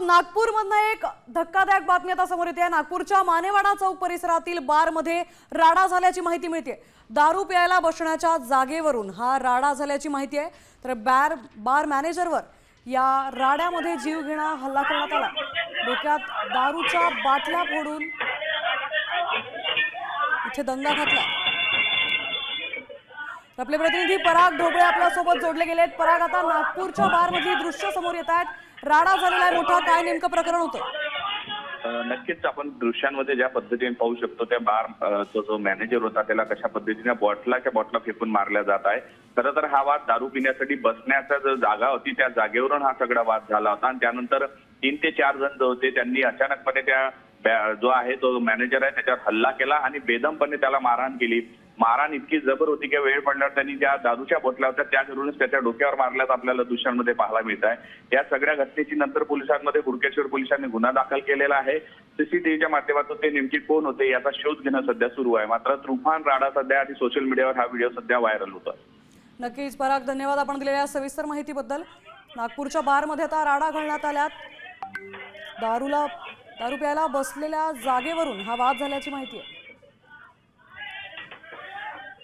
नागपूरमधनं एक धक्कादायक बातमी आता समोर येते। नागपूरच्या मानेवाडा चौक परिसरातील बारमध्ये राडा झाल्याची माहिती मिळते। दारू प्यायला बसण्याच्या जागेवरून हा राडा झाल्याची माहिती आहे। तर बार मॅनेजरवर या राड्यामध्ये जीवघेणा हल्ला करण्यात आला। डोक्यात दारूच्या बाटल्या फोडून इथे दंगा घातला। आपले प्रतिनिधी पराग ढोबळे आपल्या सोबत जोडले गेलेत। पराग, आता नागपूरच्या बारमधली दृश्य समोर येत आहेत। राडा झालेला आहे मोठा, काय नेमकं प्रकरण होतं? नक्कीच आपण दृश्यांमध्ये ज्या पद्धतीने पाहू शकतो त्या बार जो मॅनेजर होता त्याला कशा पद्धतीने बॉटला फेकून मारल्या जात आहे। खरं तर हा वाद दारू पिण्यासाठी बसण्याचा जो जागा होती त्या जागेवरून हा सगळा वाद झाला होता आणि त्यानंतर 3 ते 4 जण जो होते त्यांनी अचानकपणे त्या जो आहे तो मॅनेजर आहे त्याच्यावर हल्ला केला आणि बेदमपणे त्याला मारहाण केली। मारहाण इतकी जबर होती की वेळ पडल्यावर त्यांनी ज्या दारूच्या बोटल्या होत्या त्या धरूनच त्याच्या डोक्यावर मारल्यात आपल्याला दृश्यांमध्ये पाहायला मिळत आहे। या सगळ्या घटनेची नंतर पोलिसांमध्ये हुडकेश्वर पोलिसांनी गुन्हा दाखल केलेला आहे। सीसीटीव्हीच्या माध्यमातून ते नेमकी कोण होते याचा शोध घेणं सध्या सुरू आहे। मात्र तुफान राडा सध्या आणि सोशल मीडियावर हा व्हिडिओ सध्या व्हायरल होतो। नक्कीच पराग, धन्यवाद आपण दिलेल्या सविस्तर माहितीबद्दल। नागपूरच्या बारमध्ये आता राडा घालण्यात आल्यात। दारू प्यायला बसलेल्या जागेवरून हा वाद झाल्याची माहिती आहे।